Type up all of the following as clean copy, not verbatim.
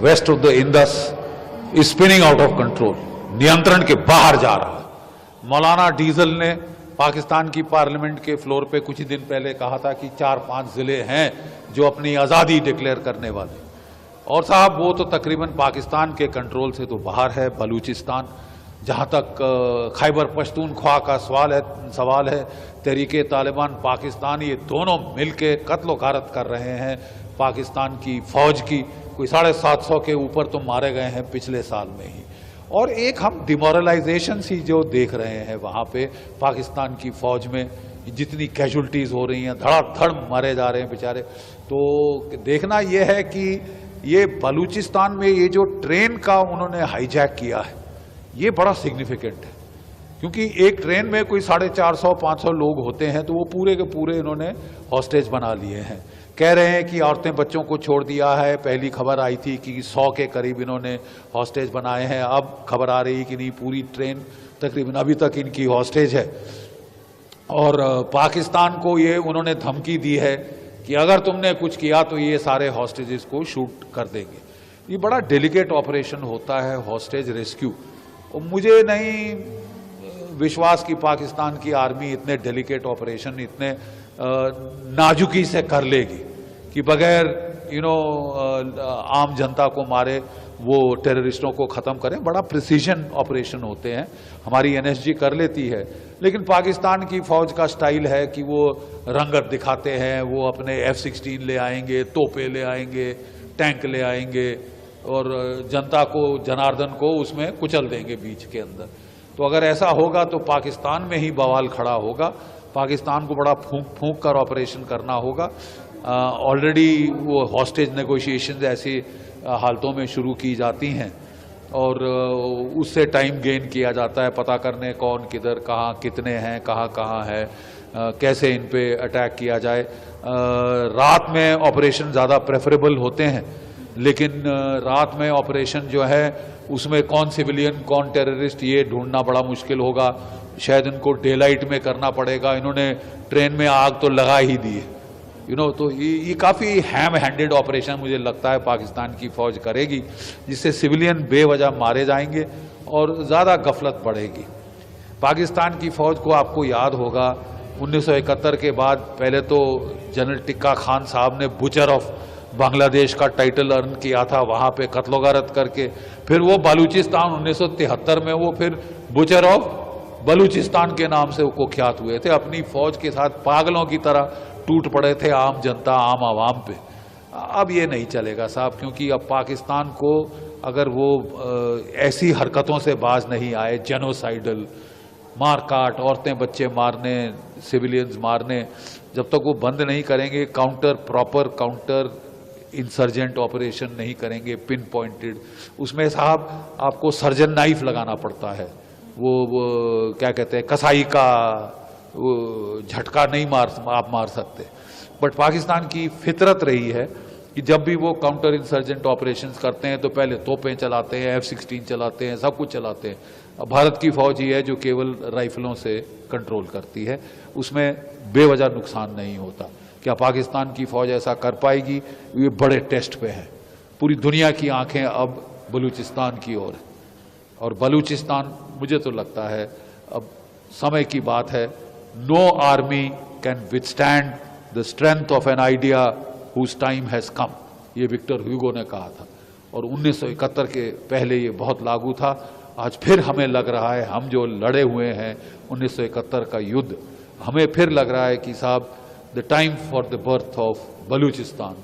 Waste of the Indus spinning out of control, नियंत्रण के बाहर जा रहा है। मौलाना डीजल ने पाकिस्तान की पार्लियामेंट के फ्लोर पे कुछ ही दिन पहले कहा था कि 4-5 जिले हैं जो अपनी आज़ादी डिक्लेयर करने वाले, और साहब वो तो तकरीबन पाकिस्तान के कंट्रोल से तो बाहर है। बलूचिस्तान, जहां तक खैबर पख्तूनख्वा का सवाल है, तहरीके तालिबान पाकिस्तान, ये दोनों मिलके कत्ल गारत कर रहे हैं पाकिस्तान की फौज की। कोई 750 के ऊपर तो मारे गए हैं पिछले साल में ही, और एक हम डिमोरलाइजेशन सी जो देख रहे हैं वहां पे पाकिस्तान की फौज में जितनी कैजुअल्टीज हो रही हैं, धड़ाधड़ मारे जा रहे हैं बेचारे। तो देखना यह है कि ये बलूचिस्तान में ये जो ट्रेन का उन्होंने हाईजैक किया है ये बड़ा सिग्निफिकेंट है, क्योंकि एक ट्रेन में कोई 450-500 लोग होते हैं, तो वो पूरे के पूरे इन्होंने हॉस्टेज बना लिए हैं। कह रहे हैं कि औरतें बच्चों को छोड़ दिया है। पहली खबर आई थी कि 100 के करीब इन्होंने हॉस्टेज बनाए हैं, अब खबर आ रही कि नहीं, पूरी ट्रेन तकरीबन अभी तक इनकी हॉस्टेज है। और पाकिस्तान को ये उन्होंने धमकी दी है कि अगर तुमने कुछ किया तो ये सारे हॉस्टेजेस को शूट कर देंगे। ये बड़ा डेलिकेट ऑपरेशन होता है हॉस्टेज रेस्क्यू, और मुझे नहीं विश्वास कि पाकिस्तान की आर्मी इतने डेलिकेट ऑपरेशन इतने नाजुकी से कर लेगी कि बगैर आम जनता को मारे वो टेररिस्टों को ख़त्म करें। बड़ा प्रिसीजन ऑपरेशन होते हैं, हमारी एनएसजी कर लेती है, लेकिन पाकिस्तान की फ़ौज का स्टाइल है कि वो रंगत दिखाते हैं। वो अपने F-16 ले आएंगे, तोपे ले आएंगे, टैंक ले आएंगे, और जनता को, जनार्दन को उसमें कुचल देंगे बीच के अंदर। तो अगर ऐसा होगा तो पाकिस्तान में ही बवाल खड़ा होगा। पाकिस्तान को बड़ा फूंक फूंक कर ऑपरेशन करना होगा। ऑलरेडी वो हॉस्टेज नेगोशिएशंस ऐसी हालतों में शुरू की जाती हैं, और उससे टाइम गेन किया जाता है, पता करने कौन किधर कहाँ कितने हैं, कहाँ है, कैसे इन पे अटैक किया जाए। रात में ऑपरेशन ज़्यादा प्रेफरेबल होते हैं, लेकिन रात में ऑपरेशन जो है उसमें कौन सिविलियन कौन टेररिस्ट ये ढूंढना बड़ा मुश्किल होगा। शायद इनको डे लाइट में करना पड़ेगा। इन्होंने ट्रेन में आग तो लगा ही दी है, तो ये काफ़ी हैम हैंडेड ऑपरेशन मुझे लगता है पाकिस्तान की फ़ौज करेगी, जिससे सिविलियन बेवजह मारे जाएंगे और ज़्यादा गफलत बढ़ेगी। पाकिस्तान की फ़ौज को आपको याद होगा 1971 के बाद पहले तो जनरल टिक्का खान साहब ने बुचर ऑफ बांग्लादेश का टाइटल अर्न किया था वहाँ पे कत्ल-ओ-गारत करके। फिर वो बलूचिस्तान 1973 में वो फिर बुचर ऑफ बलूचिस्तान के नाम से वो कुख्यात हुए थे। अपनी फौज के साथ पागलों की तरह टूट पड़े थे आम जनता, आम आवाम पे। अब ये नहीं चलेगा साहब, क्योंकि अब पाकिस्तान को अगर वो ऐसी हरकतों से बाज नहीं आए, जेनोसाइडल मार काट, औरतें बच्चे मारने, सिविलियंस मारने, जब तक वो बंद नहीं करेंगे, प्रॉपर काउंटर इंसर्जेंट ऑपरेशन नहीं करेंगे पिन पॉइंटेड, उसमें साहब आपको सर्जन नाइफ लगाना पड़ता है। वो क्या कहते हैं, कसाई का झटका नहीं आप मार सकते। बट पाकिस्तान की फितरत रही है कि जब भी वो काउंटर इंसर्जेंट ऑपरेशंस करते हैं तो पहले तोपें चलाते हैं, F-16 चलाते हैं, सब कुछ चलाते हैं। अब भारत की फौज ही है जो केवल राइफलों से कंट्रोल करती है, उसमें बेवजह नुकसान नहीं होता। क्या पाकिस्तान की फौज ऐसा कर पाएगी? ये बड़े टेस्ट पे है। पूरी दुनिया की आंखें अब बलूचिस्तान की ओर है, और बलूचिस्तान मुझे तो लगता है अब समय की बात है। No army can withstand the strength of an idea whose time has come, ये विक्टर ह्यूगो ने कहा था, और 1971 के पहले ये बहुत लागू था। आज फिर हमें लग रहा है, हम जो लड़े हुए हैं 1971 का युद्ध, हमें फिर लग रहा है कि साहब the time for the birth of Balochistan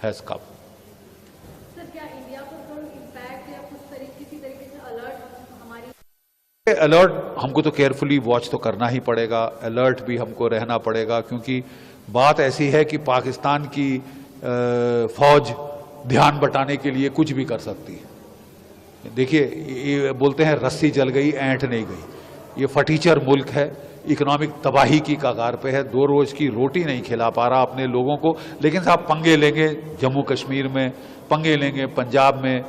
has come. Sir, क्या इंडिया पर कोई इम्पैक्ट या किसी तरीके से अलर्ट अलर्ट हमको तो केयरफुली वॉच तो करना ही पड़ेगा, अलर्ट भी हमको रहना पड़ेगा, क्योंकि बात ऐसी है कि पाकिस्तान की फौज ध्यान बटाने के लिए कुछ भी कर सकती है। देखिए, ये बोलते हैं रस्सी जल गई ऐंठ नहीं गई। ये फटीचर मुल्क है, इकोनॉमिक तबाही की कगार पे है, 2 रोज की रोटी नहीं खिला पा रहा अपने लोगों को, लेकिन साहब पंगे लेंगे जम्मू कश्मीर में, पंगे लेंगे पंजाब में,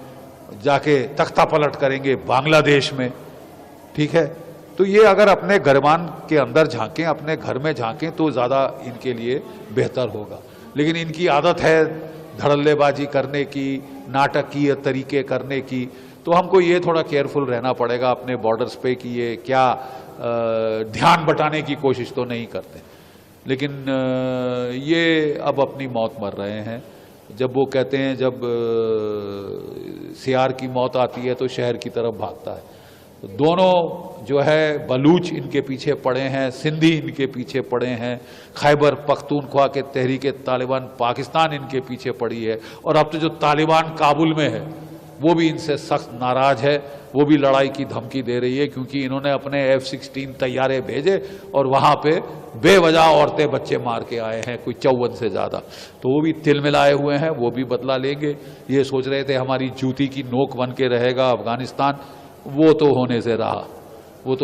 जाके तख्ता पलट करेंगे बांग्लादेश में, ठीक है। तो ये अगर अपने गरमान के अंदर झांकें, अपने घर में झांकें, तो ज़्यादा इनके लिए बेहतर होगा। लेकिन इनकी आदत है धड़ल्लेबाजी करने की, नाटकीय तरीके करने की। तो हमको ये थोड़ा केयरफुल रहना पड़ेगा अपने बॉर्डर्स पे कि ये क्या ध्यान बटाने की कोशिश तो नहीं करते। लेकिन ये अब अपनी मौत मर रहे हैं। जब वो कहते हैं जब सियार की मौत आती है तो शहर की तरफ भागता है। तो दोनों जो है बलूच इनके पीछे पड़े हैं, सिंधी इनके पीछे पड़े हैं, खैबर पख्तूनख्वा के तहरीक तालिबान पाकिस्तान इनके पीछे पड़ी है, और अब तो जो तालिबान काबुल में है वो भी इनसे सख्त नाराज है, वो भी लड़ाई की धमकी दे रही है, क्योंकि इन्होंने अपने F-16 तैयारे भेजे और वहां पे बेवजह औरतें बच्चे मार के आए हैं, कोई 54 से ज्यादा। तो वो भी तिलमिलाए हुए हैं, वो भी बदला लेंगे। ये सोच रहे थे हमारी जूती की नोक बन के रहेगा अफगानिस्तान, वो तो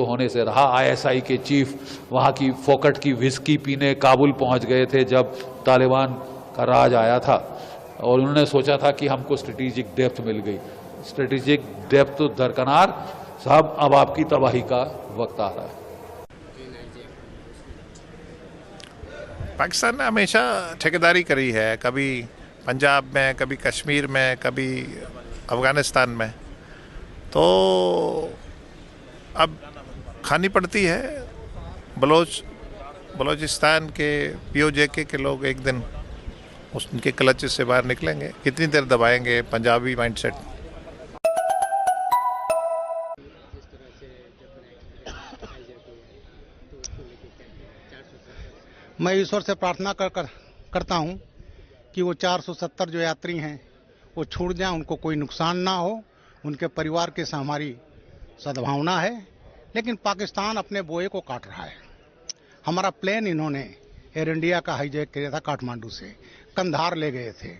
होने से रहा। ISI के चीफ वहां की फोकट की विस्की पीने काबुल पहुंच गए थे जब तालिबान का राज आया था, और उन्होंने सोचा था कि हमको स्ट्रेटेजिक डेप्थ मिल गई। स्ट्रेटेजिक डेप्थ तो दरकनार साहब, अब आपकी तबाही का वक्त आ रहा है। पाकिस्तान ने हमेशा ठेकेदारी करी है, कभी पंजाब में, कभी कश्मीर में, कभी अफगानिस्तान में। तो अब खानी पड़ती है। बलोचिस्तान के POJK के लोग एक दिन उनके क्लचेस से बाहर निकलेंगे। कितनी देर दबाएंगे पंजाबी माइंडसेट। मैं ईश्वर से प्रार्थना करता हूं कि वो 470 जो यात्री हैं वो छूट जाएं, उनको कोई नुकसान ना हो, उनके परिवार के साथ हमारी सद्भावना है। लेकिन पाकिस्तान अपने बोए को काट रहा है। हमारा प्लेन इन्होंने एयर इंडिया का हाईजैक किया था, काठमांडू से कंधार ले गए थे,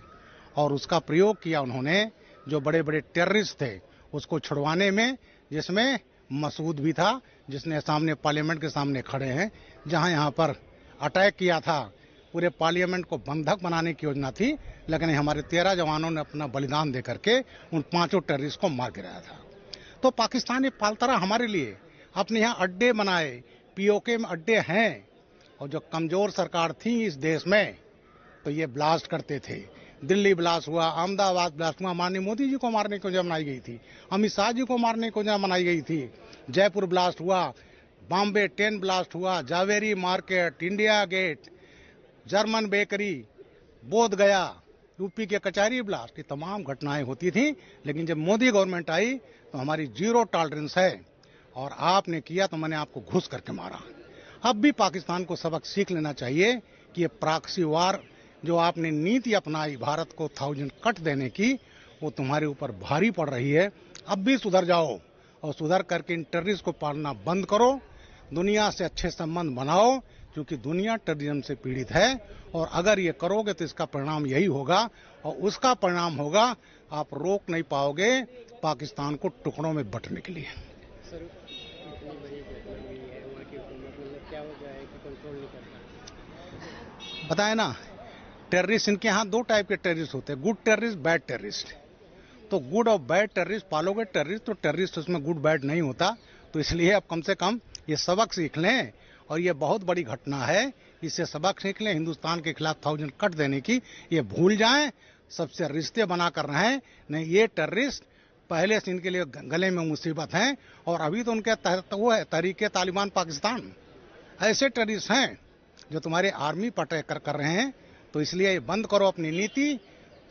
और उसका प्रयोग किया उन्होंने जो बड़े बड़े टेररिस्ट थे उसको छुड़वाने में, जिसमें मसूद भी था, जिसने सामने पार्लियामेंट के सामने खड़े हैं, जहां यहां पर अटैक किया था। पूरे पार्लियामेंट को बंधक बनाने की योजना थी, लेकिन हमारे 13 जवानों ने अपना बलिदान दे करके उन 5 टेररिस्ट को मार गिराया था। तो पाकिस्तानी फालतरा हमारे लिए अपने यहाँ अड्डे बनाए, POK में अड्डे हैं, और जो कमजोर सरकार थी इस देश में तो ये ब्लास्ट करते थे। दिल्ली ब्लास्ट हुआ, अहमदाबाद ब्लास्ट हुआ, माननीय मोदी जी को मारने की योजना बनाई गई थी, अमित शाह जी को मारने की योजना बनाई गई थी। जयपुर ब्लास्ट हुआ, बॉम्बे 10 ब्लास्ट हुआ, Zaveri market, India Gate, German Bakery, Bodh Gaya, UP के कचहरी ब्लास्ट, ये तमाम घटनाएं होती थी। लेकिन जब मोदी गवर्नमेंट आई तो हमारी 0 टॉलरेंस है, और आपने किया तो मैंने आपको घुस करके मारा। अब भी पाकिस्तान को सबक सीख लेना चाहिए कि ये प्रॉक्सी वार जो आपने नीति अपनाई भारत को 1000 कट देने की, वो तुम्हारे ऊपर भारी पड़ रही है। अब भी सुधर जाओ, और सुधर करके इन टेररिस्ट को पालना बंद करो, दुनिया से अच्छे संबंध बनाओ, क्योंकि दुनिया टेररिज्म से पीड़ित है। और अगर ये करोगे तो इसका परिणाम यही होगा, और उसका परिणाम होगा आप रोक नहीं पाओगे पाकिस्तान को टुकड़ों में बंटने के लिए। सर, इतनी बड़ी घटना हुई है, वहाँ की हुकूमत मतलब क्या हो गया है कि कंट्रोल नहीं कर पा? बताए ना, टेररिस्ट इनके यहाँ 2 टाइप के टेररिस्ट होते हैं, गुड टेररिस्ट, बैड टेररिस्ट। तो गुड और बैड टेररिस्ट पालोगे टेररिस्ट, तो टेररिस्ट उसमें गुड बैड नहीं होता। तो इसलिए अब कम से कम ये सबक सीख लें, और ये बहुत बड़ी घटना है, इससे सबक सीख लें। हिंदुस्तान के खिलाफ 1000 कट देने की ये भूल जाएं, सबसे रिश्ते बना कर रहें। नहीं, ये टेररिस्ट पहले से इनके लिए गले में मुसीबत हैं, और अभी तो उनके तहत वो है तहरीक तालिबान पाकिस्तान। ऐसे टेररिस्ट हैं जो तुम्हारे आर्मी पर अटैक कर रहे हैं। तो इसलिए बंद करो अपनी नीति,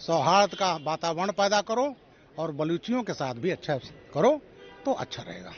सौहार्द का वातावरण पैदा करो, और बलूचियों के साथ भी अच्छा करो, तो अच्छा रहेगा।